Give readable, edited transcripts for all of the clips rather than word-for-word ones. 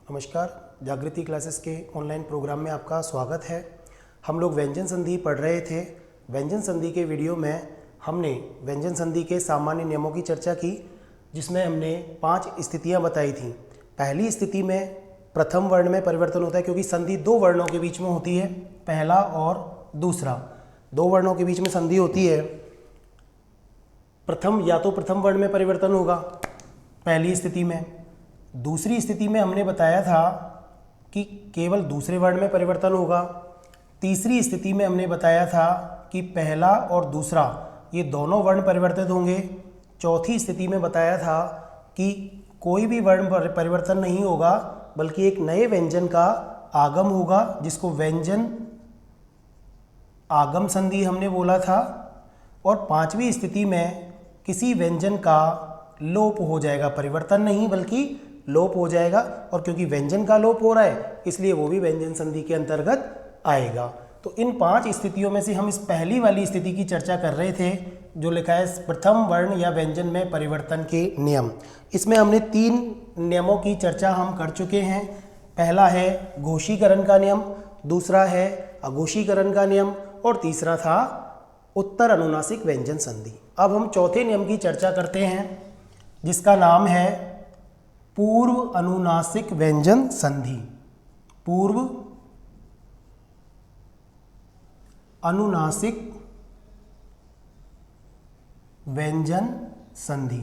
नमस्कार, जागृति क्लासेस के ऑनलाइन प्रोग्राम में आपका स्वागत है। हम लोग व्यंजन संधि पढ़ रहे थे। व्यंजन संधि के वीडियो में हमने व्यंजन संधि के सामान्य नियमों की चर्चा की, जिसमें हमने 5 स्थितियां बताई थी। पहली स्थिति में प्रथम वर्ण में परिवर्तन होता है, क्योंकि संधि 2 वर्णों के बीच में होती है, पहला और दूसरा। 2 वर्णों के बीच में संधि होती है। प्रथम या तो प्रथम वर्ण में परिवर्तन होगा पहली स्थिति में। दूसरी स्थिति में हमने बताया था कि केवल दूसरे वर्ण में परिवर्तन होगा। तीसरी स्थिति में हमने बताया था कि पहला और दूसरा ये दोनों वर्ण परिवर्तित होंगे। चौथी स्थिति में बताया था कि कोई भी वर्ण परिवर्तन नहीं होगा, बल्कि एक नए व्यंजन का आगम होगा, जिसको व्यंजन आगम संधि हमने बोला था। और पांचवी स्थिति में किसी व्यंजन का लोप हो जाएगा, परिवर्तन नहीं बल्कि लोप हो जाएगा। और क्योंकि व्यंजन का लोप हो रहा है, इसलिए वो भी व्यंजन संधि के अंतर्गत आएगा। तो इन 5 स्थितियों में से हम इस पहली वाली स्थिति की चर्चा कर रहे थे, जो लिखा है प्रथम वर्ण या व्यंजन में परिवर्तन के नियम। इसमें हमने 3 नियमों की चर्चा हम कर चुके हैं। पहला है घोषीकरण का नियम, दूसरा है अघोषीकरण का नियम, और तीसरा था उत्तर अनुनासिक व्यंजन संधि। अब हम चौथे नियम की चर्चा करते हैं, जिसका नाम है पूर्व अनुनासिक व्यंजन संधि। पूर्व अनुनासिक व्यंजन संधि।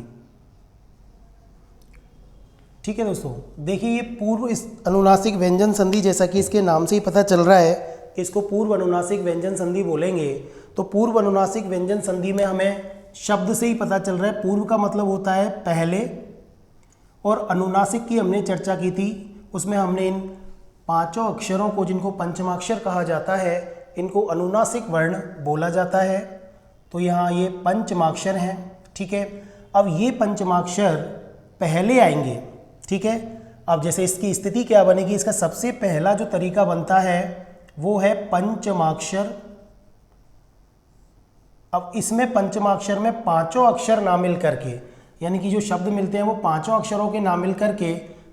ठीक है दोस्तों, देखिए ये पूर्व अनुनासिक व्यंजन संधि, जैसा कि इसके नाम से ही पता चल रहा है कि इसको पूर्व अनुनासिक व्यंजन संधि बोलेंगे। तो पूर्व अनुनासिक व्यंजन संधि में हमें शब्द से ही पता चल रहा है। पूर्व का मतलब होता है पहले, और अनुनासिक की हमने चर्चा की थी। उसमें हमने इन 5 अक्षरों को, जिनको पंचमाक्षर कहा जाता है, इनको अनुनासिक वर्ण बोला जाता है। तो यहाँ ये पंचमाक्षर हैं। ठीक है, अब ये पंचमाक्षर पहले आएंगे। ठीक है, अब जैसे इसकी स्थिति क्या बनेगी, इसका सबसे पहला जो तरीका बनता है वो है पंचमाक्षर। अब इसमें पंचमाक्षर में 5 अक्षर ना मिल करके, यानी कि जो शब्द मिलते हैं वो 5 अक्षरों के ना मिल करके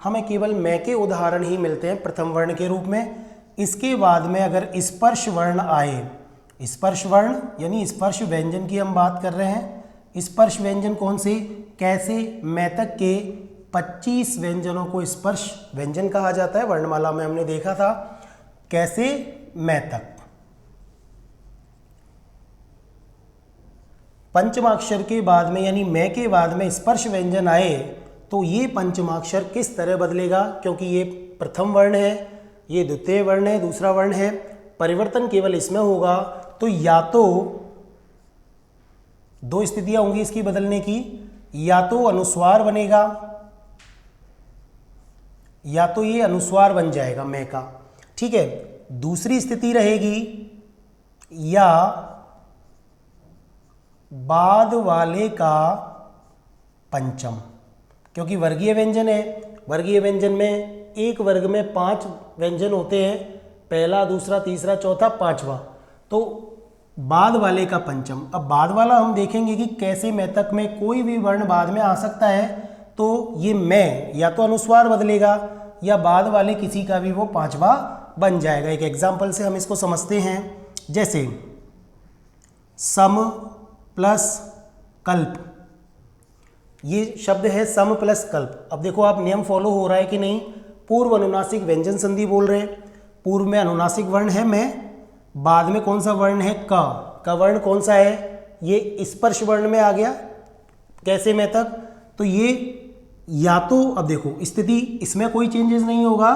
हमें केवल मैं के उदाहरण ही मिलते हैं प्रथम वर्ण के रूप में। इसके बाद में अगर स्पर्श वर्ण आए, स्पर्श वर्ण यानी स्पर्श व्यंजन की हम बात कर रहे हैं। स्पर्श व्यंजन कौन से, कैसे, मैतक के 25 व्यंजनों को स्पर्श व्यंजन कहा जाता है। वर्णमाला में हमने देखा था कैसे, मैतक। पंचमाक्षर के बाद में यानी मैं के बाद में स्पर्श व्यंजन आए, तो ये पंचमाक्षर किस तरह बदलेगा, क्योंकि ये प्रथम वर्ण है, ये द्वितीय वर्ण है, दूसरा वर्ण है, परिवर्तन केवल इसमें होगा। तो या तो 2 स्थितियां होंगी इसकी बदलने की, या तो अनुस्वार बनेगा, या तो ये अनुस्वार बन जाएगा मैं का। ठीक है, दूसरी स्थिति रहेगी या बाद वाले का पंचम, क्योंकि वर्गीय व्यंजन है। वर्गीय व्यंजन में एक वर्ग में 5 व्यंजन होते हैं, पहला, दूसरा, तीसरा, चौथा, 5वां। तो बाद वाले का पंचम। अब बाद वाला हम देखेंगे कि कैसे मैतक में कोई भी वर्ण बाद में आ सकता है। तो ये मैं या तो अनुस्वार बदलेगा या बाद वाले किसी का भी वो 5वां बन जाएगा। एक एग्जाम्पल से हम इसको समझते हैं, जैसे सम प्लस कल्प। ये शब्द है सम प्लस कल्प। अब देखो आप नियम फॉलो हो रहा है कि नहीं। पूर्व अनुनासिक व्यंजन संधि बोल रहे हैं, पूर्व में अनुनासिक वर्ण है मैं, बाद में कौन सा वर्ण है, का वर्ण कौन सा है, ये स्पर्श वर्ण में आ गया, कैसे मैं तक। तो ये या तो, अब देखो स्थिति इसमें कोई चेंजेस नहीं होगा,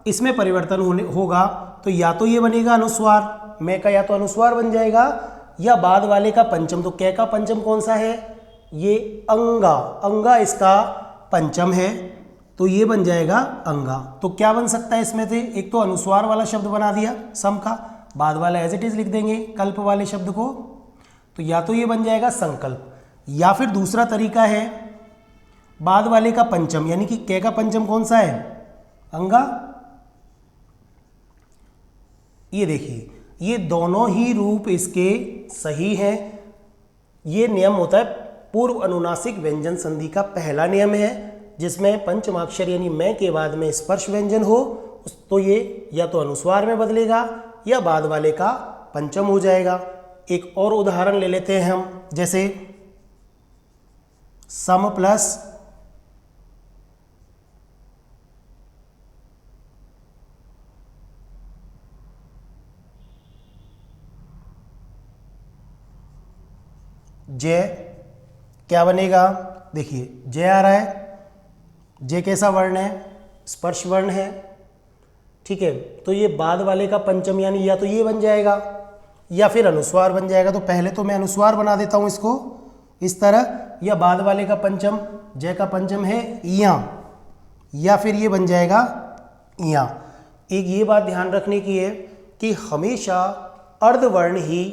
इसमें परिवर्तन होगा। तो या तो ये बनेगा अनुस्वार, मैं का या तो अनुस्वार बन जाएगा, या बाद वाले का पंचम। तो कै का पंचम कौन सा है, ये अंगा, अंगा इसका पंचम है, तो ये बन जाएगा अंगा। तो क्या बन सकता है इसमें से, एक तो अनुस्वार वाला शब्द बना दिया सम का, बाद वाला एज इट इज लिख देंगे कल्प वाले शब्द को। तो या तो ये बन जाएगा संकल्प, या फिर दूसरा तरीका है बाद वाले का पंचम, यानी कि कै का पंचम कौन सा है, अंगा। ये देखिए ये दोनों ही रूप इसके सही हैं। ये नियम होता है पूर्व अनुनासिक व्यंजन संधि का पहला नियम है। जिसमें पंचमाक्षर यानी मैं के बाद में स्पर्श व्यंजन हो, तो ये या तो अनुस्वार में बदलेगा या बाद वाले का पंचम हो जाएगा। एक और उदाहरण ले लेते हैं हम, जैसे सम प्लस जय, क्या बनेगा? देखिए जय आ रहा है, जय कैसा वर्ण है? स्पर्श वर्ण है, ठीक है। तो ये बाद वाले का पंचम यानी या तो ये बन जाएगा या फिर अनुस्वार बन जाएगा। तो पहले तो मैं अनुस्वार बना देता हूँ इसको इस तरह, या बाद वाले का पंचम, जय का पंचम है या फिर ये बन जाएगा या। एक ये बात ध्यान रखने की है कि हमेशा अर्धवर्ण ही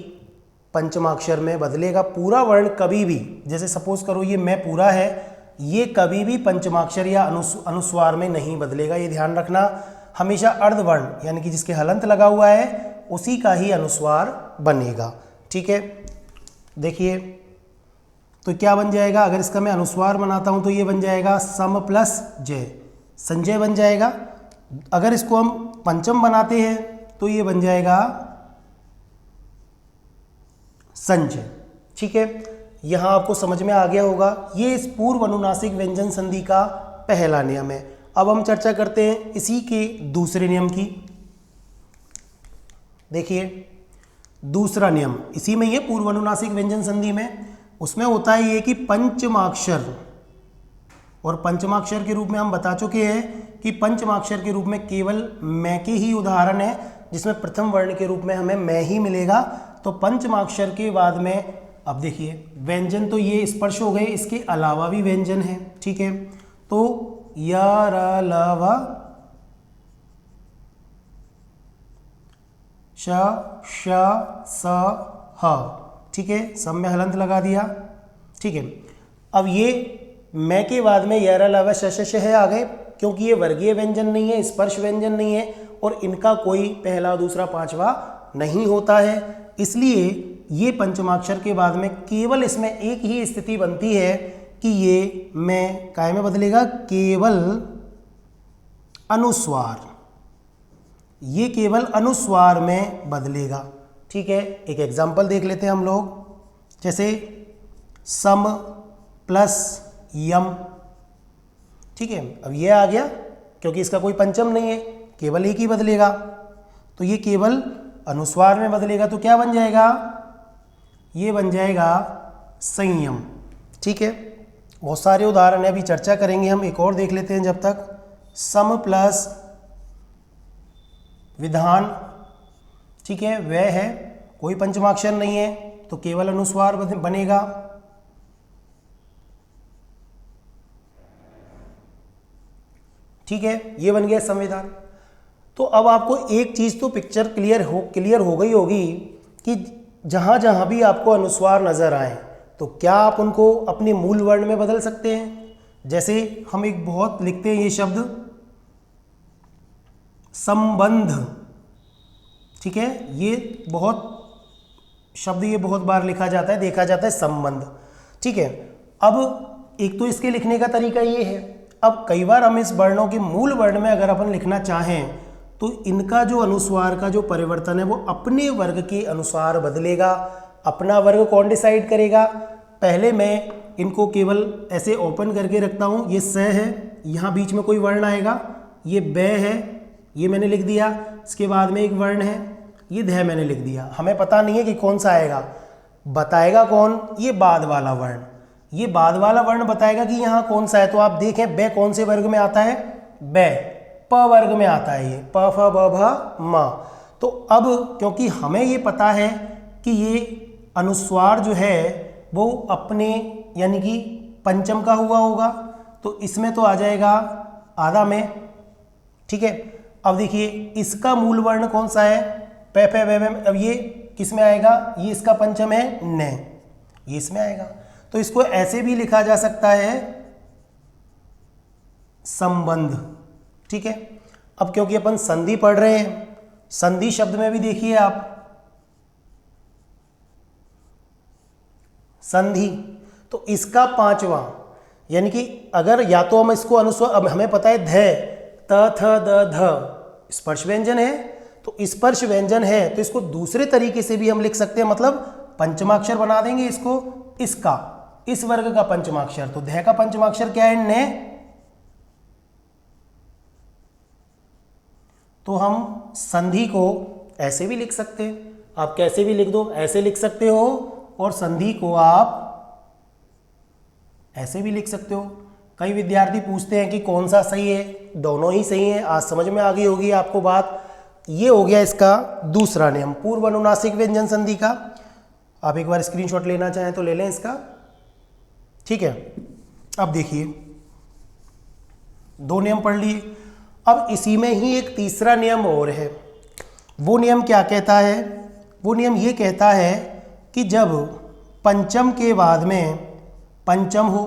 पंचमाक्षर में बदलेगा। पूरा वर्ण कभी भी, जैसे सपोज करो ये मैं पूरा है, ये कभी भी पंचमाक्षर या अनुस्वार में नहीं बदलेगा। ये ध्यान रखना, हमेशा अर्धवर्ण यानी कि जिसके हलंत लगा हुआ है उसी का ही अनुस्वार बनेगा, ठीक है। देखिए तो क्या बन जाएगा? अगर इसका मैं अनुस्वार बनाता हूं तो ये बन जाएगा सम प्लस जय, संजय बन जाएगा। अगर इसको हम पंचम बनाते हैं तो ये बन जाएगा संजय, ठीक है। यहां आपको समझ में आ गया होगा। ये इस पूर्व अनुनासिक व्यंजन संधि का पहला नियम है। अब हम चर्चा करते हैं इसी के दूसरे नियम की। देखिए दूसरा नियम इसी में, ये पूर्व अनुनासिक व्यंजन संधि में, उसमें होता है ये कि पंचमाक्षर, और पंचमाक्षर के रूप में हम बता चुके हैं कि पंचमाक्षर के रूप में केवल मैं के ही उदाहरण है जिसमें प्रथम वर्ण के रूप में हमें मैं ही मिलेगा। तो पंचमाक्षर के बाद में अब देखिए व्यंजन तो ये स्पर्श हो गए, इसके अलावा भी व्यंजन है, ठीक है। तो य र ल व श श स ह, ठीक है, सब में हलंत लगा दिया, ठीक है। अब ये मैं के बाद में य र ल व श श है आ गए, क्योंकि ये वर्गीय व्यंजन नहीं है, स्पर्श व्यंजन नहीं है और इनका कोई पहला दूसरा पांचवा नहीं होता है। इसलिए ये पंचमाक्षर के बाद में केवल इसमें एक ही स्थिति बनती है कि ये मैं काय में बदलेगा? केवल अनुस्वार, ये केवल अनुस्वार में बदलेगा, ठीक है। एक एग्जाम्पल देख लेते हैं हम लोग, जैसे सम प्लस यम, ठीक है। अब ये आ गया क्योंकि इसका कोई पंचम नहीं है, केवल एक ही बदलेगा, तो ये केवल अनुस्वार में बदलेगा। तो क्या बन जाएगा? ये बन जाएगा संयम, ठीक है। बहुत सारे उदाहरण है, अभी चर्चा करेंगे हम। एक और देख लेते हैं जब तक, सम प्लस विधान, ठीक है, वह है, कोई पंचमाक्षर नहीं है तो केवल अनुस्वार बनेगा। ठीक है, ये बन गया संविधान। तो अब आपको एक चीज तो पिक्चर क्लियर हो गई होगी कि जहां जहां भी आपको अनुस्वार नजर आए तो क्या आप उनको अपने मूल वर्ण में बदल सकते हैं। जैसे हम एक बहुत लिखते हैं ये शब्द संबंध, ठीक है, ये बहुत शब्द ये बहुत बार लिखा जाता है, देखा जाता है संबंध, ठीक है। अब एक तो इसके लिखने का तरीका ये है। अब कई बार हम इस वर्णों के मूल वर्ण में अगर अपन लिखना चाहें तो इनका जो अनुस्वार का जो परिवर्तन है वो अपने वर्ग के अनुसार बदलेगा। अपना वर्ग कौन डिसाइड करेगा? पहले मैं इनको केवल ऐसे ओपन करके रखता हूँ, ये स है, यहाँ बीच में कोई वर्ण आएगा, ये ब है, ये मैंने लिख दिया, इसके बाद में एक वर्ण है, ये ध मैंने लिख दिया। हमें पता नहीं है कि कौन सा आएगा, बताएगा कौन? ये बाद वाला वर्ण। ये बाद वाला वर्ण बताएगा कि यहाँ कौन सा है। तो आप देखें ब कौन से वर्ग में आता है? ब प वर्ग में आता है, ये प फ ब भ म। तो अब क्योंकि हमें ये पता है कि ये अनुस्वार जो है वो अपने यानी कि पंचम का हुआ होगा, तो इसमें तो आ जाएगा आधा में, ठीक है। अब देखिए इसका मूल वर्ण कौन सा है? प फ ब भ। अब ये किस में आएगा? ये इसका पंचम है न, ये इसमें आएगा। तो इसको ऐसे भी लिखा जा सकता है संबंध, ठीक है। अब क्योंकि अपन संधि पढ़ रहे हैं, संधि शब्द में भी देखिए आप संधि, तो इसका पांचवा यानी कि अगर या तो हम इसको अनुस्वार, अब हमें पता है ध, त, थ, द, ध स्पर्श व्यंजन है, तो स्पर्श व्यंजन है तो इसको दूसरे तरीके से भी हम लिख सकते हैं, मतलब पंचमाक्षर बना देंगे इसको, इसका, इस वर्ग का पंचमाक्षर। तो ध का पंचमाक्षर क्या है? न। तो हम संधि को ऐसे भी लिख सकते हैं, आप कैसे भी लिख दो, ऐसे लिख सकते हो, और संधि को आप ऐसे भी लिख सकते हो। कई विद्यार्थी पूछते हैं कि कौन सा सही है, दोनों ही सही है। आज समझ में आ गई होगी आपको बात। ये हो गया इसका दूसरा नियम, पूर्व अनुनासिक व्यंजन संधि का। आप एक बार स्क्रीनशॉट लेना चाहें तो ले लें इसका, ठीक है। अब देखिए, दो नियम पढ़ लिए। अब इसी में ही एक तीसरा नियम और है। वो नियम क्या कहता है? वो नियम ये कहता है कि जब पंचम के बाद में पंचम हो,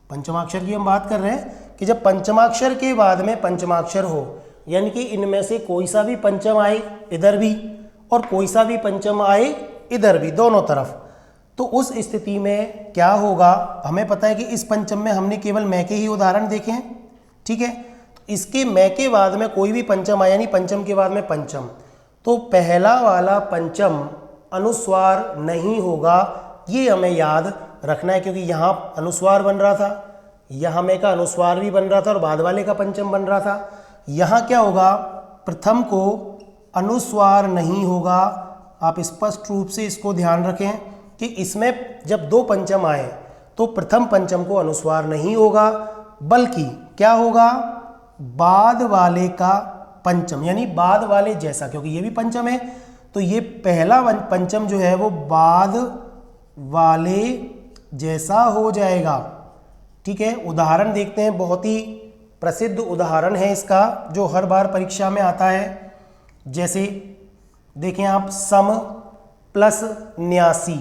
पंचमाक्षर की हम बात कर रहे हैं, कि जब पंचमाक्षर के बाद में पंचमाक्षर हो, यानी कि इनमें से कोई सा भी पंचम आए इधर भी और कोई सा भी पंचम आए इधर भी, दोनों तरफ, तो उस स्थिति में क्या होगा? हमें पता है कि इस पंचम में हमने केवल मैं के ही उदाहरण देखे हैं, ठीक है। तो इसके मैं के बाद में कोई भी पंचम आया, यानी पंचम के बाद में पंचम, तो पहला वाला पंचम अनुस्वार नहीं होगा, ये हमें याद रखना है, क्योंकि यहाँ अनुस्वार बन रहा था, यहाँ में का अनुस्वार भी बन रहा था और बाद वाले का पंचम बन रहा था। यहाँ क्या होगा? प्रथम को अनुस्वार नहीं होगा। आप स्पष्ट रूप से इसको ध्यान रखें कि इसमें जब दो पंचम आए तो प्रथम पंचम को अनुस्वार नहीं होगा, बल्कि क्या होगा? बाद वाले का पंचम, यानी बाद वाले जैसा, क्योंकि ये भी पंचम है, तो ये पहला पंचम जो है वो बाद वाले जैसा हो जाएगा, ठीक है। उदाहरण देखते हैं, बहुत ही प्रसिद्ध उदाहरण है इसका जो हर बार परीक्षा में आता है। जैसे देखें आप, सम प्लस न्यासी,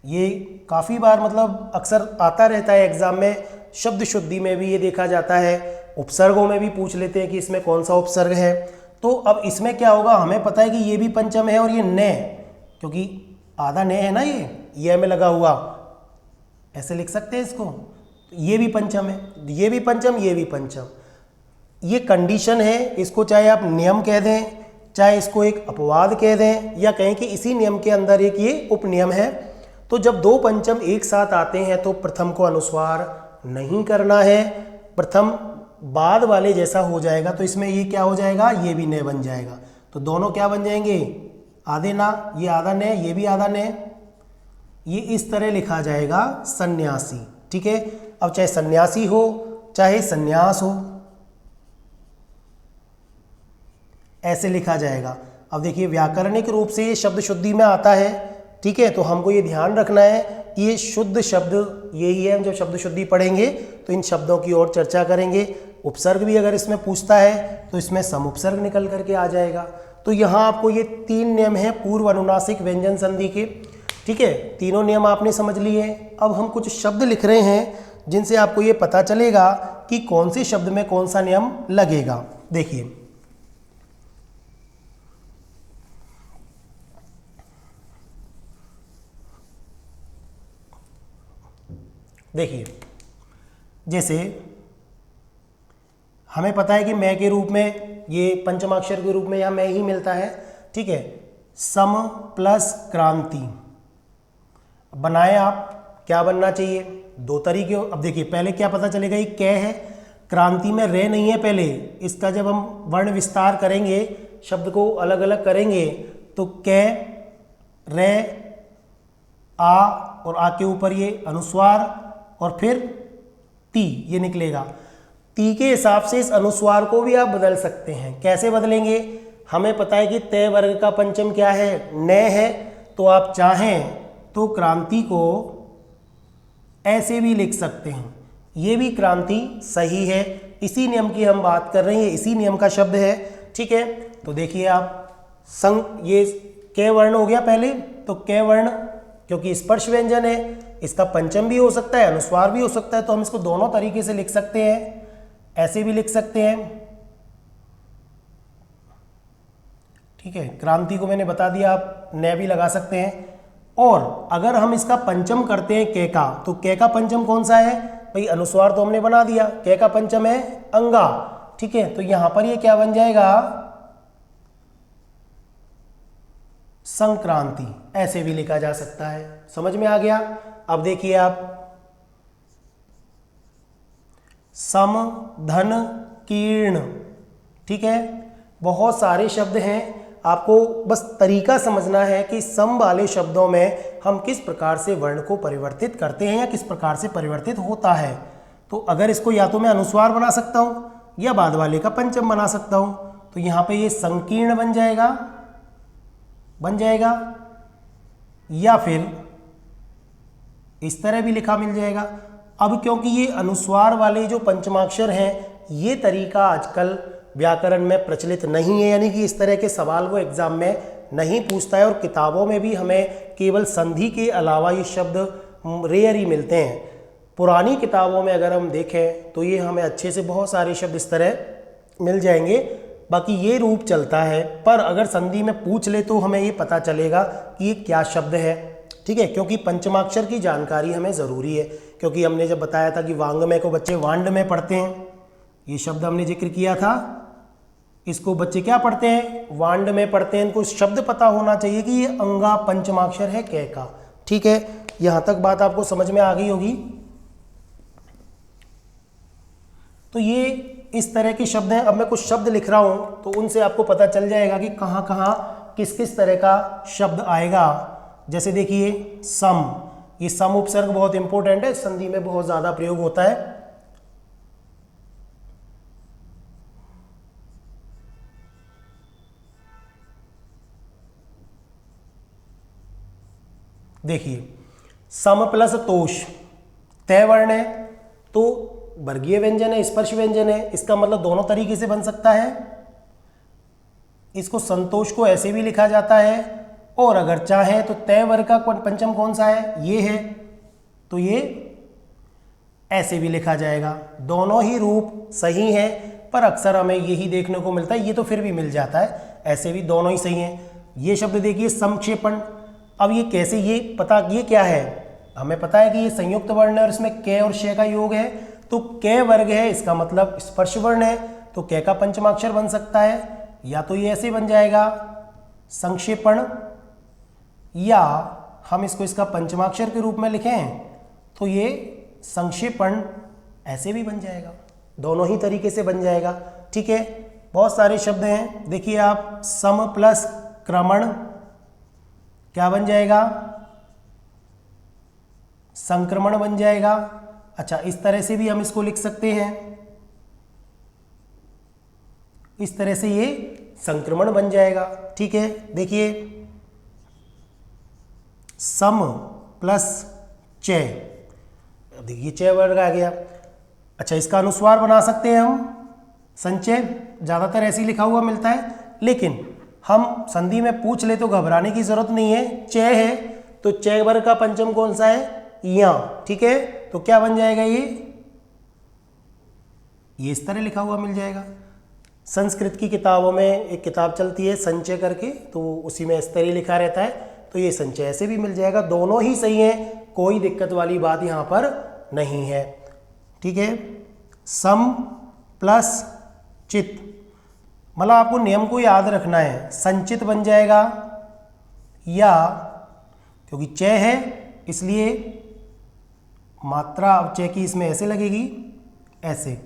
ये काफ़ी बार मतलब अक्सर आता रहता है एग्जाम में, शब्द शुद्धि में भी ये देखा जाता है, उपसर्गों में भी पूछ लेते हैं कि इसमें कौन सा उपसर्ग है। तो अब इसमें क्या होगा? हमें पता है कि ये भी पंचम है और ये न, क्योंकि आधा न है ना, ये में लगा हुआ, ऐसे लिख सकते हैं इसको। ये भी पंचम है, ये भी पंचम, ये भी पंचम। ये कंडीशन है, इसको चाहे आप नियम कह दें, चाहे इसको एक अपवाद कह दें, या कहें कि इसी नियम के अंदर एक ये उपनियम है। तो जब दो पंचम एक साथ आते हैं तो प्रथम को अनुस्वार नहीं करना है, प्रथम बाद वाले जैसा हो जाएगा। तो इसमें ये क्या हो जाएगा? ये भी न बन जाएगा। तो दोनों क्या बन जाएंगे? आधे ना, ये आधा न, ये भी आधा न। ये इस तरह लिखा जाएगा सन्यासी, ठीक है। अब चाहे सन्यासी हो चाहे सन्यास हो, ऐसे लिखा जाएगा। अब देखिए, व्याकरणिक रूप से ये शब्द शुद्धि में आता है, ठीक है। तो हमको ये ध्यान रखना है कि ये शुद्ध शब्द यही है। हम जब शब्द शुद्धि पढ़ेंगे तो इन शब्दों की ओर चर्चा करेंगे। उपसर्ग भी अगर इसमें पूछता है तो इसमें समुपसर्ग निकल करके आ जाएगा। तो यहाँ आपको ये तीन नियम हैं पूर्व अनुनासिक व्यंजन संधि के, ठीक है। तीनों नियम आपने समझ लिए। अब हम कुछ शब्द लिख रहे हैं जिनसे आपको ये पता चलेगा कि कौन से शब्द में कौन सा नियम लगेगा। देखिए, जैसे हमें पता है कि मैं के रूप में, ये पंचमाक्षर के रूप में यहाँ मैं ही मिलता है, ठीक है। सम प्लस क्रांति बनाए आप, क्या बनना चाहिए? दो तरीके। अब देखिए, पहले क्या पता चलेगा? ये कै है, क्रांति में रे नहीं है। पहले इसका जब हम वर्ण विस्तार करेंगे, शब्द को अलग अलग करेंगे, तो कै, रे, आ, और आ के ऊपर ये अनुस्वार, और फिर ती, ये निकलेगा। ती के हिसाब से इस अनुस्वार को भी आप बदल सकते हैं। कैसे बदलेंगे? हमें पता है कि तय वर्ग का पंचम क्या है? न है। तो आप चाहें तो क्रांति को ऐसे भी लिख सकते हैं, ये भी क्रांति सही है। इसी नियम की हम बात कर रहे हैं, इसी नियम का शब्द है, ठीक है। तो देखिए आप, संग, ये कै वर्ण हो गया पहले, तो कै वर्ण क्योंकि स्पर्श व्यंजन है, इसका पंचम भी हो सकता है, अनुस्वार भी हो सकता है। तो हम इसको दोनों तरीके से लिख सकते हैं, ऐसे भी लिख सकते हैं, ठीक है। क्रांति को मैंने बता दिया, आप न भी लगा सकते हैं, और अगर हम इसका पंचम करते हैं के का, तो के का पंचम कौन सा है भाई? अनुस्वार तो हमने बना दिया, के का पंचम है अंगा, ठीक है। तो यहां पर ये क्या बन जाएगा? संक्रांति, ऐसे भी लिखा जा सकता है। समझ में आ गया? अब देखिए आप, सम धन कीर्ण, ठीक है। बहुत सारे शब्द हैं, आपको बस तरीका समझना है कि सम वाले शब्दों में हम किस प्रकार से वर्ण को परिवर्तित करते हैं या किस प्रकार से परिवर्तित होता है। तो अगर इसको या तो मैं अनुस्वार बना सकता हूं या बाद वाले का पंचम बना सकता हूं। तो यहां पे ये संकीर्ण बन जाएगा या फिर इस तरह भी लिखा मिल जाएगा। अब क्योंकि ये अनुस्वार वाले जो पंचमाक्षर हैं, ये तरीका आजकल व्याकरण में प्रचलित नहीं है, यानी कि इस तरह के सवाल वो एग्जाम में नहीं पूछता है और किताबों में भी हमें केवल संधि के अलावा ये शब्द रेयर ही मिलते हैं। पुरानी किताबों में अगर हम देखें तो ये हमें अच्छे से बहुत सारे शब्द इस तरह मिल जाएंगे, बाकी ये रूप चलता है। पर अगर संधि में पूछ ले तो हमें ये पता चलेगा कि ये क्या शब्द है, ठीक है, क्योंकि पंचमाक्षर की जानकारी हमें ज़रूरी है। क्योंकि हमने जब बताया था कि वांग्मय को बच्चे वांड में पढ़ते हैं, ये शब्द हमने जिक्र किया था, इसको बच्चे क्या पढ़ते हैं? वांड में पढ़ते हैं। इनको शब्द पता होना चाहिए कि ये अंगा पंचमाक्षर है कै का, ठीक है। यहां तक बात आपको समझ में आ गई होगी। तो ये इस तरह के शब्द हैं। अब मैं कुछ शब्द लिख रहा हूं तो उनसे आपको पता चल जाएगा कि कहां कहां किस किस तरह का शब्द आएगा। जैसे देखिए सम, ये सम उपसर्ग बहुत इंपॉर्टेंट है, संधि में बहुत ज्यादा प्रयोग होता है। देखिए सम प्लस तोष, तय वर्ण है तो वर्गीय व्यंजन है, स्पर्श व्यंजन है, इसका मतलब दोनों तरीके से बन सकता है। इसको संतोष को ऐसे भी लिखा जाता है, और अगर चाहे तो तय वर्ग का पंचम कौन सा है? ये है, तो ये ऐसे भी लिखा जाएगा। दोनों ही रूप सही हैं, पर अक्सर हमें यही देखने को मिलता है, ये तो फिर भी मिल जाता है, ऐसे भी दोनों ही सही हैं। ये शब्द देखिए संक्षेपण, अब ये कैसे, ये पता, ये क्या है? हमें पता है कि ये संयुक्त वर्ण है और इसमें कै और शय का योग है, तो कै वर्ग है, इसका मतलब स्पर्श वर्ण है, तो कै का पंचमाक्षर बन सकता है। या तो ये ऐसे बन जाएगा संक्षेपण, या हम इसको इसका पंचमाक्षर के रूप में लिखें तो ये संक्षेपण ऐसे भी बन जाएगा। दोनों ही तरीके से बन जाएगा, ठीक है। बहुत सारे शब्द हैं, देखिए आप, सम प्लस क्रमण क्या बन जाएगा? संक्रमण बन जाएगा। अच्छा, इस तरह से भी हम इसको लिख सकते हैं, इस तरह से ये संक्रमण बन जाएगा, ठीक है। देखिए सम प्लस चय, देखिए चय वर्ग आ गया। अच्छा, इसका अनुस्वार बना सकते हैं हम, संचय, ज़्यादातर ऐसे ही लिखा हुआ मिलता है, लेकिन हम संधि में पूछ ले तो घबराने की जरूरत नहीं है। चय है तो चय वर्ग का पंचम कौन सा है? या, ठीक है। तो क्या बन जाएगा? ये इस तरह लिखा हुआ मिल जाएगा। संस्कृत की किताबों में एक किताब चलती है संचय करके, तो उसी में इस तरह लिखा रहता है, तो ये संचय ऐसे भी मिल जाएगा। दोनों ही सही है, कोई दिक्कत वाली बात यहाँ पर नहीं है, ठीक है। सम प्लस चित, मतलब आपको नियम को याद रखना है, संचित बन जाएगा, या क्योंकि चय है इसलिए मात्रा अब चय की इसमें ऐसे लगेगी, ऐसे,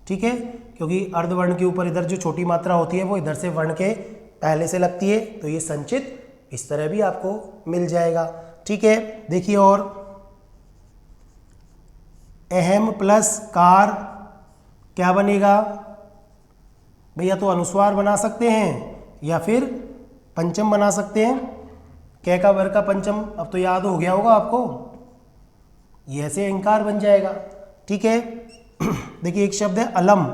ठीक है, क्योंकि अर्धवर्ण के ऊपर इधर जो छोटी मात्रा होती है वो इधर से वर्ण के पहले से लगती है, तो ये संचित इस तरह भी आपको मिल जाएगा, ठीक है। देखिए और अहम प्लस कार क्या बनेगा भैया? तो अनुस्वार बना सकते हैं या फिर पंचम बना सकते हैं। कै का वर्ग का पंचम अब तो याद हो गया होगा आपको, ये ऐसे अहंकार बन जाएगा, ठीक है। देखिए एक शब्द है अलम,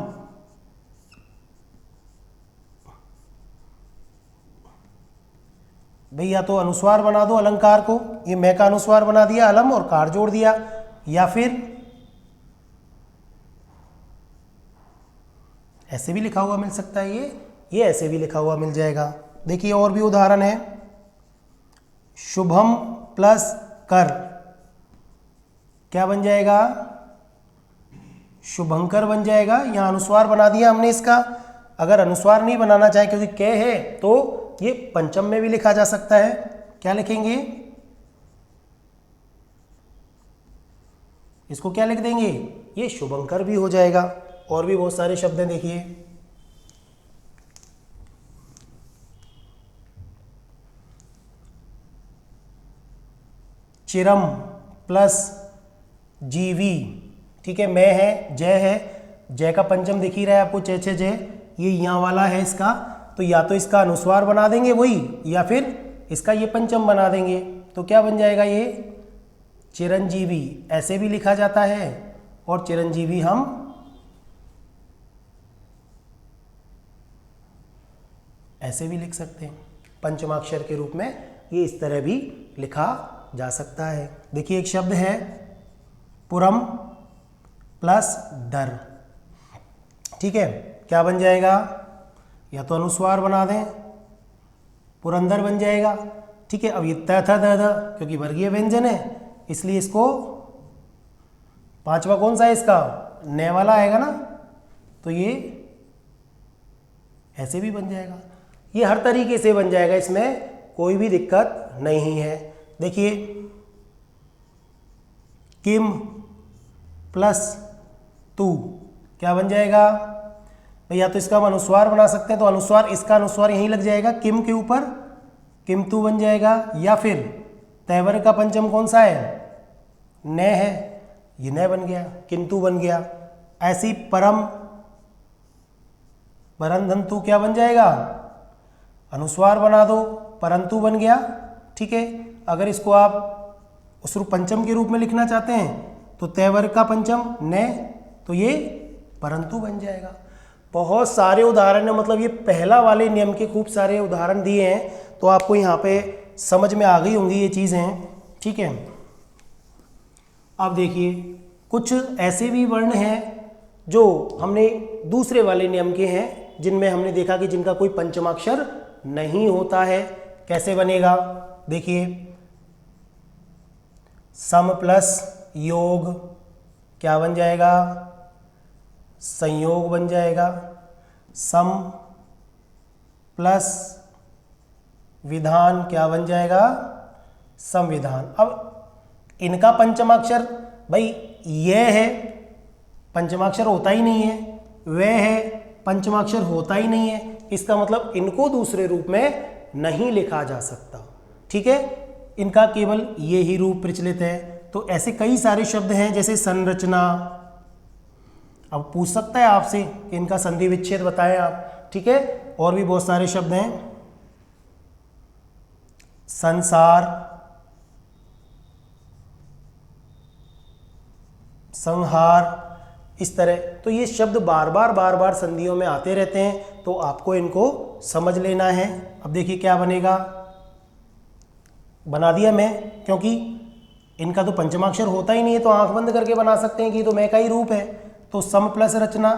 भैया तो अनुस्वार बना दो अलंकार को, ये मैं का अनुस्वार बना दिया, अलम और कार जोड़ दिया, या फिर ऐसे भी लिखा हुआ मिल सकता है, ये ऐसे भी लिखा हुआ मिल जाएगा। देखिए और भी उदाहरण है, शुभम प्लस कर क्या बन जाएगा? शुभंकर बन जाएगा। यहाँ अनुस्वार बना दिया हमने इसका। अगर अनुस्वार नहीं बनाना चाहे क्योंकि क है तो ये पंचम में भी लिखा जा सकता है। क्या लिखेंगे? इसको क्या लिख देंगे? ये शुभंकर भी हो जाएगा। और भी बहुत सारे शब्द हैं, देखिए चिरम प्लस जीवी, ठीक है। मैं है, जय है, जय का पंचम दिख ही रहा है आपको, चे छे जय, ये यहाँ वाला है इसका, तो या तो इसका अनुस्वार बना देंगे वही, या फिर इसका ये पंचम बना देंगे। तो क्या बन जाएगा? ये चिरंजीवी ऐसे भी लिखा जाता है, और चिरंजीवी हम ऐसे भी लिख सकते हैं पंचमाक्षर के रूप में, ये इस तरह भी लिखा जा सकता है। देखिए एक शब्द है पुरम प्लस दर, ठीक है। क्या बन जाएगा? या तो अनुस्वार बना दें, पुरंदर बन जाएगा, ठीक है। अब ये त था द द क्योंकि वर्गीय व्यंजन है, इसलिए इसको पांचवा कौन सा है इसका? न वाला आएगा ना, तो ये ऐसे भी बन जाएगा। ये हर तरीके से बन जाएगा, इसमें कोई भी दिक्कत नहीं है। देखिए किम प्लस तू क्या बन जाएगा? या तो इसका हम अनुस्वार बना सकते हैं, तो अनुस्वार, इसका अनुस्वार यहीं लग जाएगा किम के ऊपर, किमतू बन जाएगा। या फिर तैवर का पंचम कौन सा है? न है, ये न बन गया, किंतु बन गया। ऐसी परम, परंतु क्या बन जाएगा? अनुस्वार बना दो, परंतु बन गया, ठीक है। अगर इसको आप उस पंचम के रूप में लिखना चाहते हैं तो तैवर का पंचम न, तो ये परंतु बन जाएगा। बहुत सारे उदाहरण है, मतलब ये पहला वाले नियम के खूब सारे उदाहरण दिए हैं, तो आपको यहाँ पे समझ में आ गई होंगी ये चीज़ें, ठीक है। अब देखिए कुछ ऐसे भी वर्ण हैं जो हमने दूसरे वाले नियम के हैं, जिनमें हमने देखा कि जिनका कोई पंचमाक्षर नहीं होता है। कैसे बनेगा? देखिए सम प्लस योग क्या बन जाएगा? संयोग बन जाएगा। सम प्लस विधान क्या बन जाएगा? संविधान। अब इनका पंचमाक्षर, भाई यह है पंचमाक्षर होता ही नहीं है, वह है पंचमाक्षर होता ही नहीं है, इसका मतलब इनको दूसरे रूप में नहीं लिखा जा सकता, ठीक है। इनका केवल ये ही रूप प्रचलित है। तो ऐसे कई सारे शब्द हैं, जैसे संरचना। अब पूछ सकता है आपसे कि इनका संधि विच्छेद बताएं आप, ठीक है। और भी बहुत सारे शब्द हैं, संसार, संहार, इस तरह। तो ये शब्द बार बार संधियों में आते रहते हैं, तो आपको इनको समझ लेना है। अब देखिए क्या बनेगा, बना दिया मैं, क्योंकि इनका तो पंचमाक्षर होता ही नहीं है, तो आंख बंद करके बना सकते हैं कि ये तो मैं का ही रूप है। तो सम प्लस रचना,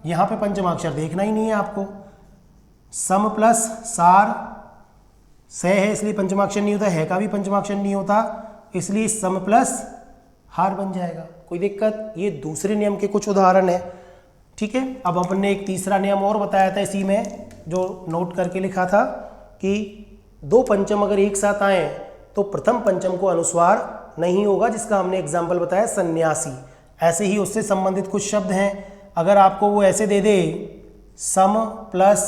यहाँ पे पंचमाक्षर देखना ही नहीं है आपको। सम प्लस सार, स है इसलिए पंचमाक्षर नहीं होता, है का भी पंचमाक्षर नहीं होता, इसलिए सम प्लस हार बन जाएगा। कोई दिक्कत? ये दूसरे नियम के कुछ उदाहरण है, ठीक है। अब अपन ने एक तीसरा नियम और बताया था इसी में, जो नोट करके लिखा था कि दो पंचम अगर एक साथ आए तो प्रथम पंचम को अनुस्वार नहीं होगा, जिसका हमने एग्जाम्पल बताया सन्यासी। ऐसे ही उससे संबंधित कुछ शब्द हैं, अगर आपको वो ऐसे दे दे सम प्लस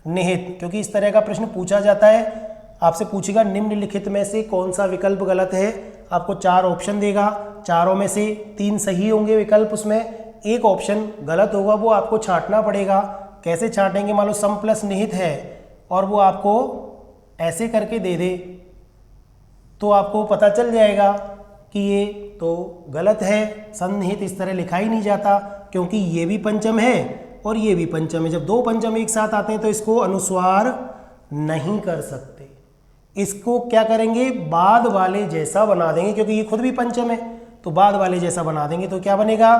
निहित, क्योंकि इस तरह का प्रश्न पूछा जाता है, आपसे पूछेगा निम्नलिखित में से कौन सा विकल्प गलत है, आपको 4 ऑप्शन देगा, चारों में से 3 सही होंगे विकल्प, उसमें एक ऑप्शन गलत होगा, वो आपको छांटना पड़ेगा। कैसे छांटेंगे? मान लो सम प्लस निहित है और वो आपको ऐसे करके दे दे, तो आपको पता चल जाएगा कि ये तो गलत है, सन्निहित इस तरह लिखा ही नहीं जाता, क्योंकि ये भी पंचम है और ये भी पंचम है। जब दो पंचम एक साथ आते हैं तो इसको अनुस्वार नहीं कर सकते, इसको क्या करेंगे? बाद वाले जैसा बना देंगे, क्योंकि ये खुद भी पंचम है, तो बाद वाले जैसा बना देंगे। तो क्या बनेगा?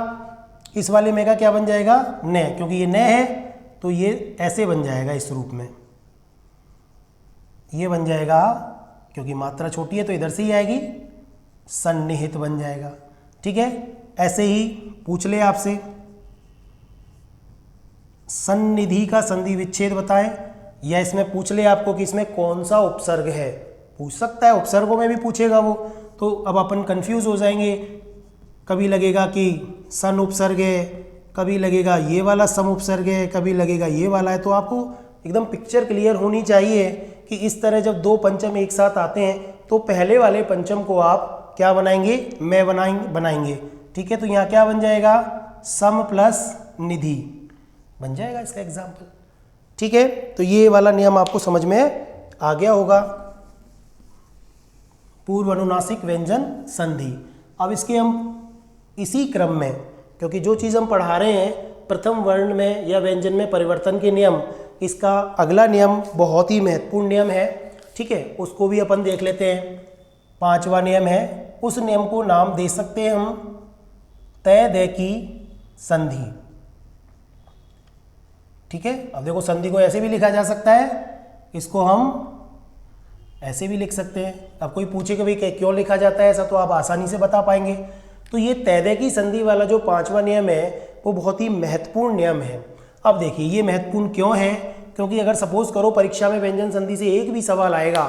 इस वाले में का क्या बन जाएगा? न, क्योंकि ये न है तो ये ऐसे बन जाएगा, इस रूप में ये बन जाएगा क्योंकि मात्रा छोटी है तो इधर से ही आएगी, सन्निहित बन जाएगा। ठीक है, ऐसे ही पूछ ले आपसे सन्निधि का संधि विच्छेद बताएं, या इसमें पूछ ले आपको कि इसमें कौन सा उपसर्ग है, पूछ सकता है, उपसर्गों में भी पूछेगा वो। तो अब अपन कंफ्यूज हो जाएंगे, कभी लगेगा कि सन उपसर्ग है, कभी लगेगा ये वाला सम उपसर्ग है, कभी लगेगा ये वाला है। तो आपको एकदम पिक्चर क्लियर होनी चाहिए कि इस तरह जब दो पंचम एक साथ आते हैं तो पहले वाले पंचम को आप क्या बनाएंगे, मैं बनाएंगे। ठीक है, तो यहाँ क्या बन जाएगा, सम प्लस निधि बन जाएगा इसका एग्जाम्पल। ठीक है, तो ये वाला नियम आपको समझ में आ गया होगा, पूर्व अनुनासिक व्यंजन संधि। अब इसके हम इसी क्रम में, क्योंकि जो चीज़ हम पढ़ा रहे हैं प्रथम वर्ण में या व्यंजन में परिवर्तन के नियम, इसका अगला नियम बहुत ही महत्वपूर्ण नियम है। ठीक है, उसको भी अपन देख लेते हैं। पांचवा नियम है, उस नियम को नाम दे सकते हैं हम तय दे की संधि। ठीक है, अब देखो संधि को ऐसे भी लिखा जा सकता है, इसको हम ऐसे भी लिख सकते हैं। अब कोई पूछे कि भाई क्यों लिखा जाता है ऐसा, तो आप आसानी से बता पाएंगे। तो ये तय दे की संधि वाला जो पांचवा नियम है वो बहुत ही महत्वपूर्ण नियम है। अब देखिए ये महत्वपूर्ण क्यों है, क्योंकि अगर सपोज करो परीक्षा में व्यंजन संधि से एक भी सवाल आएगा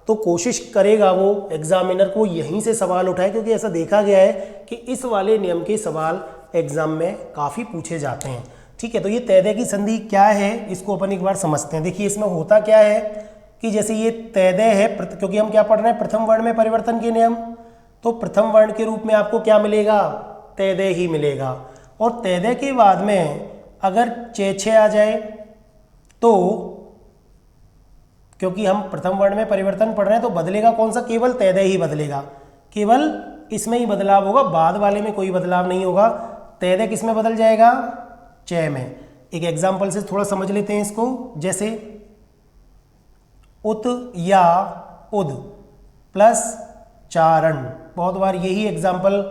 तो कोशिश करेगा वो एग्जामिनर को यहीं से सवाल उठाए, क्योंकि ऐसा देखा गया है कि इस वाले नियम के सवाल एग्जाम में काफ़ी पूछे जाते हैं। ठीक है, तो ये तय दे की संधि क्या है इसको अपन एक बार समझते हैं। देखिए इसमें होता क्या है कि जैसे ये तय दे है, क्योंकि हम क्या पढ़ रहे हैं प्रथम वर्ण में परिवर्तन के नियम, तो प्रथम वर्ण के रूप में आपको क्या मिलेगा, तय दे ही मिलेगा। और तय दे के बाद में अगर छे आ जाए तो, क्योंकि हम प्रथम वर्ण में परिवर्तन पढ़ रहे हैं तो बदलेगा कौन सा, केवल तय दे ही बदलेगा, केवल इसमें ही बदलाव होगा, बाद वाले में कोई बदलाव नहीं होगा। तय दे किस में बदल जाएगा, च में। एक एग्जाम्पल से थोड़ा समझ लेते हैं इसको, जैसे उत या उद प्लस चारण, बहुत बार यही एग्जाम्पल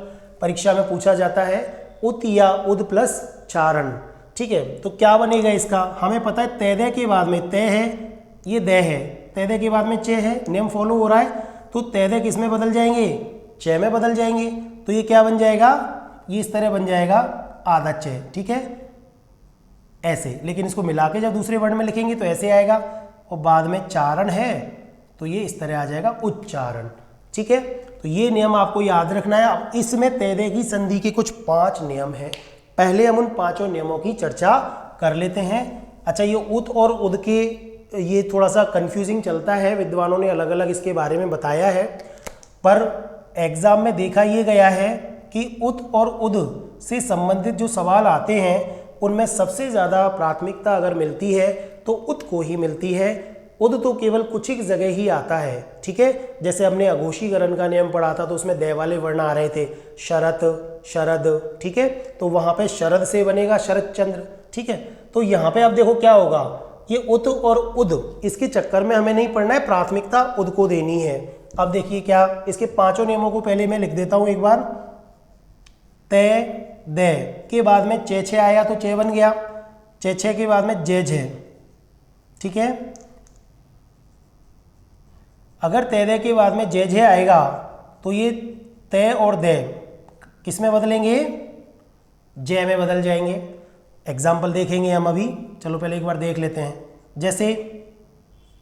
परीक्षा में पूछा जाता है, उत या उद प्लस चारण। ठीक है, तो क्या बनेगा इसका, हमें पता है तय दे के बाद में तय है, ये दे है, तय दे के बाद में चे है, नियम फॉलो हो रहा है, तो तय दे किस में बदल जाएंगे, चे में बदल जाएंगे। तो ये क्या बन जाएगा, ये इस तरह बन जाएगा आधा चे। ठीक है, ऐसे, लेकिन इसको मिला के जब दूसरे वर्ण में लिखेंगे तो ऐसे आएगा, और बाद में चारण है तो ये इस तरह आ जाएगा उच्चारण। ठीक है, तो ये नियम आपको याद रखना है। अब इसमें तय दे की संधि के कुछ 5 नियम हैं, पहले हम उन 5 नियमों की चर्चा कर लेते हैं। अच्छा, ये उत और उद के ये थोड़ा सा कंफ्यूजिंग चलता है, विद्वानों ने अलग अलग इसके बारे में बताया है, पर एग्जाम में देखा ये गया है कि उत और उद से संबंधित जो सवाल आते हैं उनमें सबसे ज़्यादा प्राथमिकता अगर मिलती है तो उत को ही मिलती है। उद तो केवल कुछ ही जगह ही आता है। ठीक है, जैसे हमने अघोषीकरण का नियम पढ़ा था तो उसमें दे वाले वर्ण आ रहे थे, शरत, शरद। ठीक है, तो वहाँ पे शरद से बनेगा शरद चंद्र। ठीक है, तो यहाँ पे अब देखो क्या होगा, ये उत और उद इसके चक्कर में हमें नहीं पढ़ना है, प्राथमिकता उद को देनी है। अब देखिए क्या, इसके 5 नियमों को पहले मैं लिख देता हूँ एक बार। तय दे के बाद में चे आया तो चे बन गया, चे के बाद में जे झे। ठीक है, अगर तय दे के बाद में जे झे आएगा तो ये तय और दे किस में बदलेंगे, जय में बदल जाएंगे। एग्जाम्पल देखेंगे हम अभी, चलो पहले एक बार देख लेते हैं। जैसे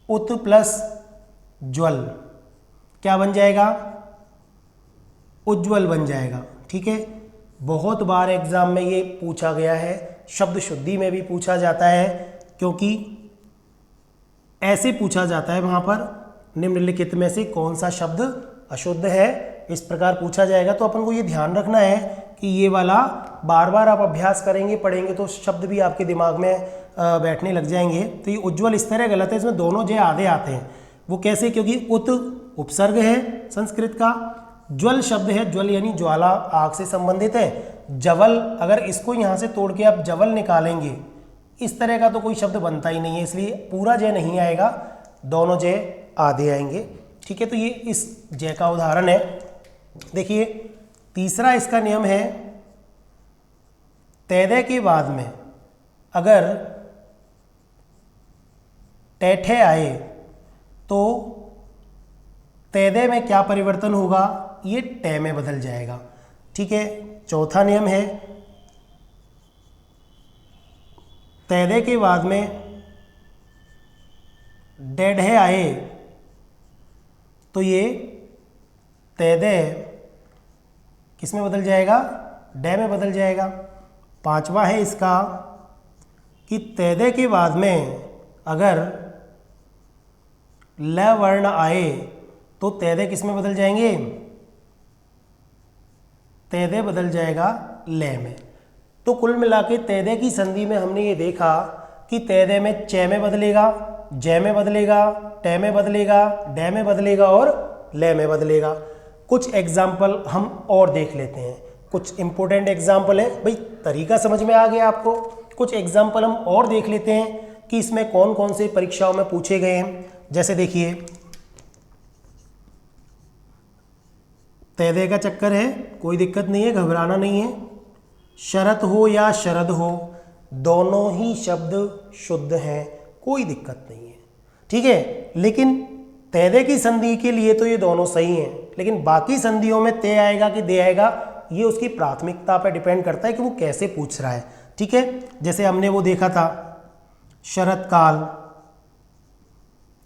उत प्लस ज्वल क्या बन जाएगा, उज्ज्वल बन जाएगा। ठीक है, बहुत बार एग्जाम में ये पूछा गया है, शब्द शुद्धि में भी पूछा जाता है, क्योंकि ऐसे पूछा जाता है वहाँ पर निम्नलिखित में से कौन सा शब्द अशुद्ध है, इस प्रकार पूछा जाएगा। तो अपन को ये ध्यान रखना है कि ये वाला बार बार आप अभ्यास करेंगे पढ़ेंगे तो शब्द भी आपके दिमाग में बैठने लग जाएंगे। तो ये उज्ज्वल इस तरह गलत है, इसमें दोनों जे आधे आते हैं। वो कैसे, क्योंकि उत उपसर्ग है संस्कृत का, ज्वल शब्द है, ज्वल यानी ज्वाला, आग से संबंधित है। जवल, अगर इसको यहाँ से तोड़ के आप जवल निकालेंगे, इस तरह का तो कोई शब्द बनता ही नहीं है, इसलिए पूरा जय नहीं आएगा, दोनों जय आधे आएंगे। ठीक है, तो ये इस जय का उदाहरण है। देखिए तीसरा इसका नियम है, तय दे के बाद में अगर टैठे आए तो तैदे में क्या परिवर्तन होगा, ये टे में बदल जाएगा। ठीक है, चौथा नियम है तैदे के बाद में डेढ़े आए तो ये तैदे किस में बदल जाएगा, डे में बदल जाएगा। पांचवा है इसका कि तैदे के बाद में अगर ल वर्ण आए तो तैदे किस में बदल जाएंगे, तैदे बदल जाएगा ले में। तो कुल मिला के तैदे की संधि में हमने ये देखा कि तैदे में चे में बदलेगा, जय में बदलेगा, टे में बदलेगा, डे में बदलेगा और ले में बदलेगा। कुछ एग्जाम्पल हम और देख लेते हैं, कुछ इंपॉर्टेंट एग्जाम्पल है भाई, तरीका समझ में आ गया आपको। कुछ एग्जाम्पल हम और देख लेते हैं कि इसमें कौन कौन से परीक्षाओं में पूछे गए हैं। जैसे देखिए तैदे का चक्कर है, कोई दिक्कत नहीं है, घबराना नहीं है। शरत हो या शरद हो, दोनों ही शब्द शुद्ध हैं, कोई दिक्कत नहीं है। ठीक है, लेकिन तैदे की संधि के लिए तो ये दोनों सही हैं, लेकिन बाकी संधियों में ते आएगा कि दे आएगा, ये उसकी प्राथमिकता पर डिपेंड करता है कि वो कैसे पूछ रहा है। ठीक है, जैसे हमने वो देखा था शरत काल।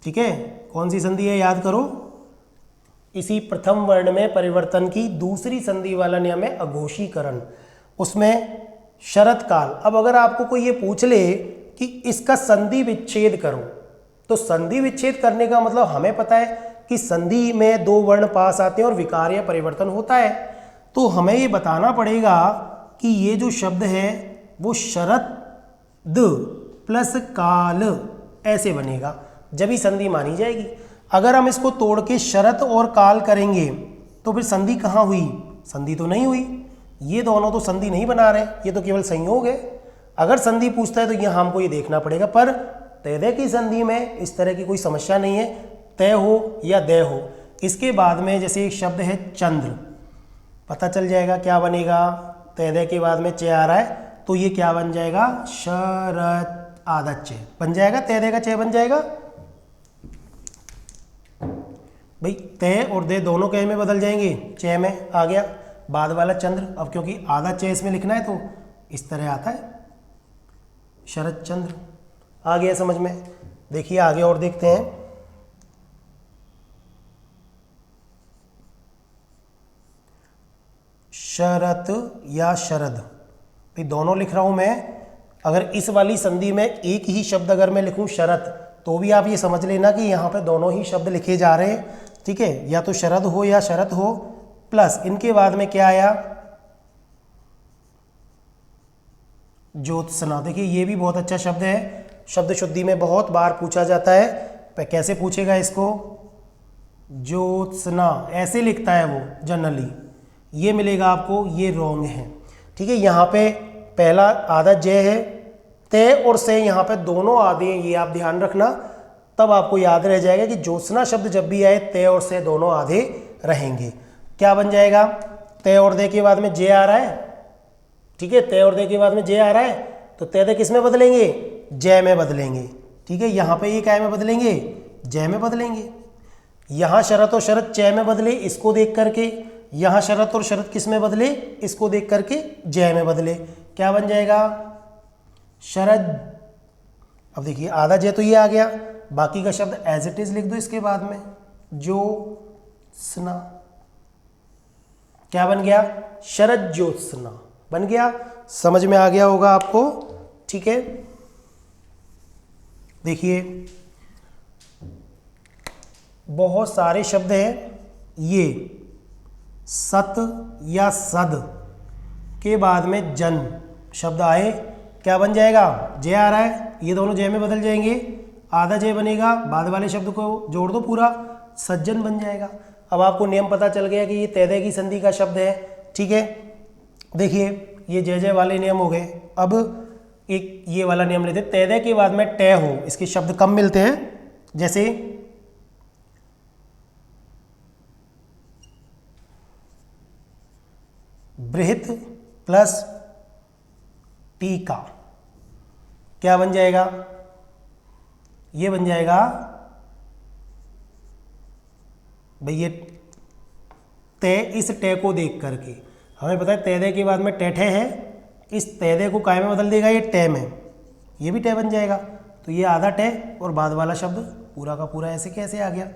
ठीक है, कौन सी संधि है याद करो, इसी प्रथम वर्ण में परिवर्तन की दूसरी संधि वाला नियम है अघोषीकरण, उसमें शरत काल। अब अगर आपको कोई ये पूछ ले कि इसका संधि विच्छेद करो, तो संधि विच्छेद करने का मतलब हमें पता है कि संधि में दो वर्ण पास आते हैं और विकार या परिवर्तन होता है। तो हमें ये बताना पड़ेगा कि ये जो शब्द है वो शरद प्लस काल ऐसे बनेगा, जब ही संधि मानी जाएगी। अगर हम इसको तोड़ के शरत और काल करेंगे तो फिर संधि कहाँ हुई, संधि तो नहीं हुई। ये दोनों तो संधि नहीं बना रहे, ये तो केवल संयोग है। अगर संधि पूछता है तो यहाँ हमको ये देखना पड़ेगा। पर तैदे की संधि में इस तरह की कोई समस्या नहीं है, तय हो या दय हो। इसके बाद में जैसे एक शब्द है चंद्र, पता चल जाएगा क्या बनेगा। तैदे के बाद में चे आ रहा है तो ये क्या बन जाएगा, शरत आधा चे बन जाएगा, तैदे का चे बन जाएगा। भाई तय और दे दोनों कै में बदल जाएंगे, चे में आ गया। बाद वाला चंद्र, अब क्योंकि आधा चे इसमें लिखना है तो इस तरह आता है, शरद चंद्र। आ गया समझ में। देखिए आगे और देखते हैं। शरत या शरद, भाई दोनों लिख रहा हूं मैं। अगर इस वाली संधि में एक ही शब्द अगर मैं लिखूं शरत, तो भी आप ये समझ लेना कि यहाँ पे दोनों ही शब्द लिखे जा रहे हैं। ठीक है, या तो शरद हो या शरत हो, प्लस इनके बाद में क्या आया, ज्योत्सना। देखिए ये भी बहुत अच्छा शब्द है, शब्द शुद्धि में बहुत बार पूछा जाता है। कैसे पूछेगा इसको, ज्योत्सना ऐसे लिखता है वो जनरली, ये मिलेगा आपको, ये रॉन्ग है। ठीक है, यहाँ पे पहला आधा जय है, तय और से यहाँ पे दोनों आधे हैं, ये आप ध्यान रखना, तब आपको याद रह जाएगा कि ज्योत्सना शब्द जब भी आए तय और से दोनों आधे रहेंगे। क्या बन जाएगा, तय और दे के बाद में जे आ रहा है। ठीक है, तय और दे के बाद में जे आ रहा है तो तय दे किस में बदलेंगे, जय में बदलेंगे। ठीक है, यहाँ पे ये क्या में बदलेंगे, जय में बदलेंगे। यहाँ शरत और शरत चय में बदले, इसको देख करके। यहाँ शरत और शरत किस में बदले, इसको देख करके जय में बदले। क्या बन जाएगा, शरद। अब देखिए आधा जय तो ये आ गया, बाकी का शब्द एज इट इज लिख दो इसके बाद में, ज्योत्सना। क्या बन गया, शरद ज्योत्सना बन गया। समझ में आ गया होगा आपको। ठीक है, देखिए बहुत सारे शब्द हैं, ये सत या सद के बाद में जन शब्द आए, क्या बन जाएगा, जय आ रहा है, ये दोनों जय में बदल जाएंगे, आधा जय बनेगा, बाद वाले शब्द को जोड़ दो पूरा, सज्जन बन जाएगा। अब आपको नियम पता चल गया कि ये तैदे की संधि का शब्द है। ठीक है, देखिए ये जय जय वाले नियम हो गए। अब एक ये वाला नियम लेते हैं, तैदे के बाद में टे हो, इसके शब्द कम मिलते हैं। जैसे बृहत प्लस टीका, क्या बन जाएगा, ये बन जाएगा भाई ये ते इस टे को देख करके हमें पता है तेदे के बाद में टेठे है, इस तेदे को काय में बदल देगा ये टे में, ये भी टे बन जाएगा। तो ये आधा टे और बाद वाला शब्द पूरा का पूरा ऐसे कैसे आ गया।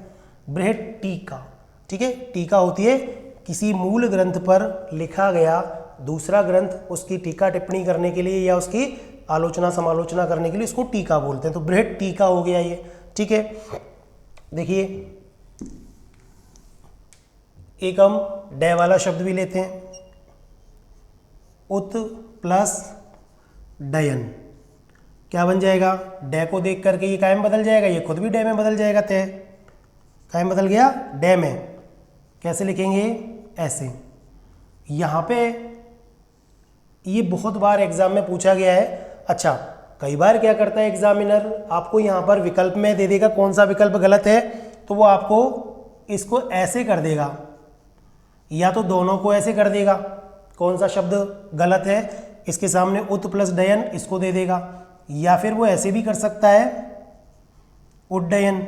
बृहत टीका, ठीक है, टीका होती है किसी मूल ग्रंथ पर लिखा गया दूसरा ग्रंथ उसकी टीका टिप्पणी करने के लिए या उसकी आलोचना समालोचना करने के लिए इसको टीका बोलते हैं। तो बृहत टीका हो गया ये, ठीक है। देखिए एक हम डे वाला शब्द भी लेते हैं, उत प्लस डयन, क्या बन जाएगा। डे को देख करके ये काय में बदल जाएगा, ये खुद भी डे में बदल जाएगा, तय काय में बदल गया डे में। कैसे लिखेंगे, ऐसे। यहाँ पे ये बहुत बार एग्जाम में पूछा गया है। अच्छा, कई बार क्या करता है एग्जामिनर, आपको यहाँ पर विकल्प में दे देगा कौन सा विकल्प गलत है, तो वो आपको इसको ऐसे कर देगा, या तो दोनों को ऐसे कर देगा, कौन सा शब्द गलत है इसके सामने उत प्लस डयन इसको दे देगा, या फिर वो ऐसे भी कर सकता है उड्डयन।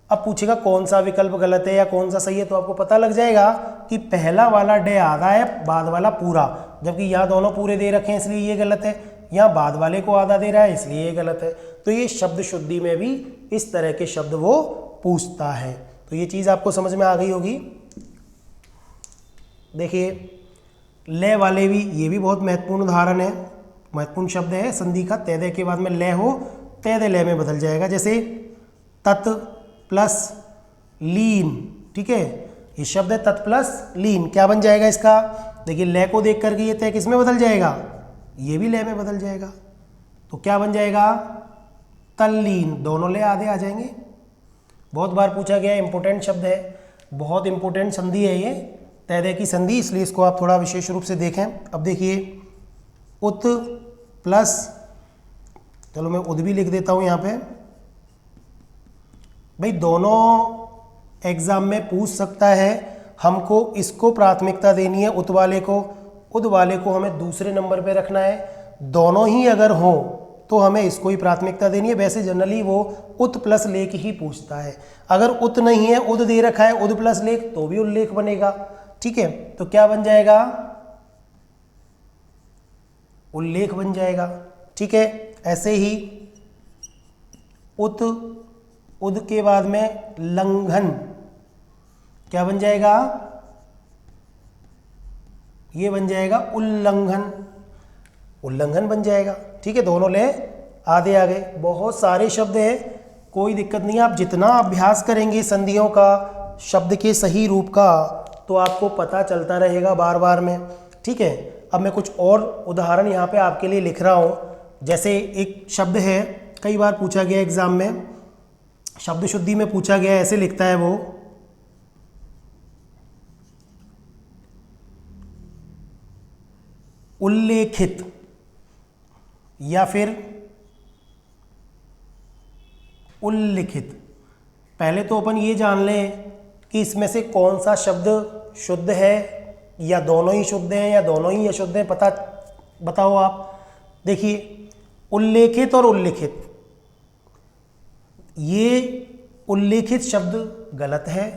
अब पूछेगा कौन सा विकल्प गलत है या कौन सा सही है, तो आपको पता लग जाएगा कि पहला वाला डे आधा है, बाद वाला पूरा, जबकि यहाँ दोनों पूरे दे रखे हैं इसलिए ये गलत है, यहाँ बाद वाले को आधा दे रहा है इसलिए ये गलत है। तो ये शब्द शुद्धि में भी इस तरह के शब्द वो पूछता है। तो ये चीज़ आपको समझ में आ गई होगी। देखिए ले वाले भी, ये भी बहुत महत्वपूर्ण उदाहरण है, महत्वपूर्ण शब्द है। संधि का तेदे के बाद में ले हो, तेदे ले में बदल जाएगा। जैसे तत् प्लस लीन, ठीक है, ये शब्द है तत् प्लस लीन, क्या बन जाएगा इसका। देखिए ले को देख करके ये तय किस में बदल जाएगा, ये भी ले में बदल जाएगा। तो क्या बन जाएगा, तल्लीन, दोनों ले आधे आ जाएंगे। बहुत बार पूछा गया, इंपॉर्टेंट शब्द है, बहुत इंपॉर्टेंट संधि है ये तेदे की संधि, इसलिए इसको आप थोड़ा विशेष रूप से देखें। अब देखिए उत प्लस, चलो मैं उद भी लिख देता हूँ यहाँ पे। भाई दोनों एग्जाम में पूछ सकता है, हमको इसको प्राथमिकता देनी है उत वाले को, उद वाले को हमें दूसरे नंबर पे रखना है। दोनों ही अगर हो तो हमें इसको ही प्राथमिकता देनी है। वैसे जनरली वो उत प्लस लेख ही पूछता है। अगर उत नहीं है, उद दे रखा है, उद प्लस लेख, तो भी उल्लेख बनेगा, ठीक है। तो क्या बन जाएगा, उल्लेख बन जाएगा, ठीक है। ऐसे ही उत, उद के बाद में लंघन, क्या बन जाएगा, ये बन जाएगा उल्लंघन, उल्लंघन बन जाएगा, ठीक है। दोनों ले आधे आ गए। बहुत सारे शब्द हैं, कोई दिक्कत नहीं है। आप जितना अभ्यास करेंगे संधियों का, शब्द के सही रूप का, तो आपको पता चलता रहेगा बार बार में, ठीक है। अब मैं कुछ और उदाहरण यहाँ पे आपके लिए लिख रहा हूँ। जैसे एक शब्द है, कई बार पूछा गया एग्जाम में, शब्द शुद्धि में पूछा गया, ऐसे लिखता है वो, उल्लेखित, या फिर उल्लिखित। पहले तो अपन ये जान लें कि इसमें से कौन सा शब्द शुद्ध है, या दोनों ही शुद्ध हैं या दोनों ही अशुद्ध हैं, पता बताओ आप। देखिए उल्लेखित और उल्लिखित, ये उल्लेखित शब्द गलत है,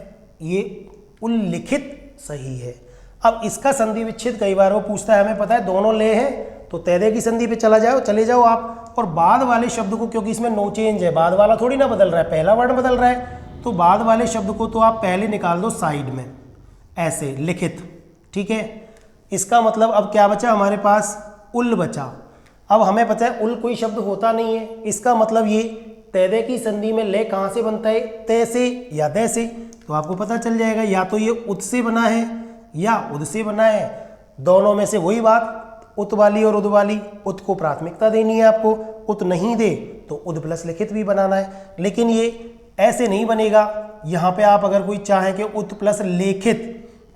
ये उल्लिखित सही है। अब इसका संधि विच्छेद कई बार वो पूछता है, हमें पता है दोनों ले हैं, तो तेदे की संधि पे चले जाओ आप। और बाद वाले शब्द को, क्योंकि इसमें नो चेंज है, बाद वाला थोड़ी ना बदल रहा है, पहला वर्ड बदल रहा है, तो बाद वाले शब्द को तो आप पहले निकाल दो साइड में, ऐसे लिखित, ठीक है। इसका मतलब अब क्या बचा हमारे पास, उल बचा। अब हमें पता है उल कोई शब्द होता नहीं है, इसका मतलब ये तेदे की संधि में ले कहाँ से बनता है, ते से या दे से। तो आपको पता चल जाएगा या तो ये उत से बना है या उद से बना है, दोनों में से वही बात, उत वाली और उद वाली। उत को प्राथमिकता देनी है आपको, उत नहीं दे तो उद प्लस लिखित भी बनाना है। लेकिन ये ऐसे नहीं बनेगा। यहाँ पे आप अगर कोई चाहे कि उत प्लस लेखित,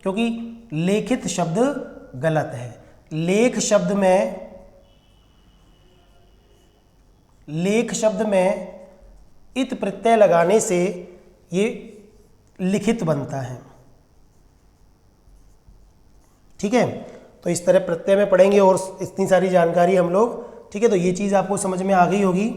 क्योंकि लेखित शब्द गलत है। लेख शब्द में इत प्रत्यय लगाने से ये लिखित बनता है, ठीक है। तो इस तरह प्रत्यय में पढ़ेंगे और इतनी सारी जानकारी हम लोग, ठीक है। तो ये चीज़ आपको समझ में आ गई होगी।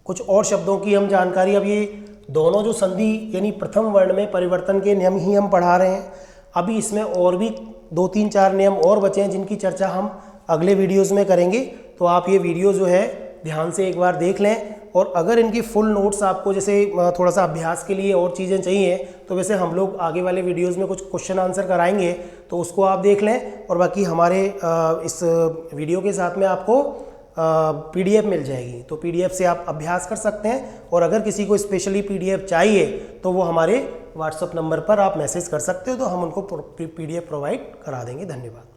कुछ और शब्दों की हम जानकारी, अब ये दोनों जो संधि यानी प्रथम वर्ण में परिवर्तन के नियम ही हम पढ़ा रहे हैं। अभी इसमें और भी 2-3-4 नियम और बचे हैं जिनकी चर्चा हम अगले वीडियोज़ में करेंगे। तो आप ये वीडियो जो है ध्यान से एक बार देख लें, और अगर इनकी फुल नोट्स आपको जैसे थोड़ा सा अभ्यास के लिए और चीज़ें चाहिए तो वैसे हम लोग आगे वाले वीडियोस में कुछ क्वेश्चन आंसर कराएंगे, तो उसको आप देख लें। और बाकी हमारे इस वीडियो के साथ में आपको PDF मिल जाएगी, तो PDF से आप अभ्यास कर सकते हैं। और अगर किसी को स्पेशली PDF चाहिए तो वो हमारे व्हाट्सएप नंबर पर आप मैसेज कर सकते हो, तो हम उनको PDF प्रोवाइड करा देंगे। धन्यवाद।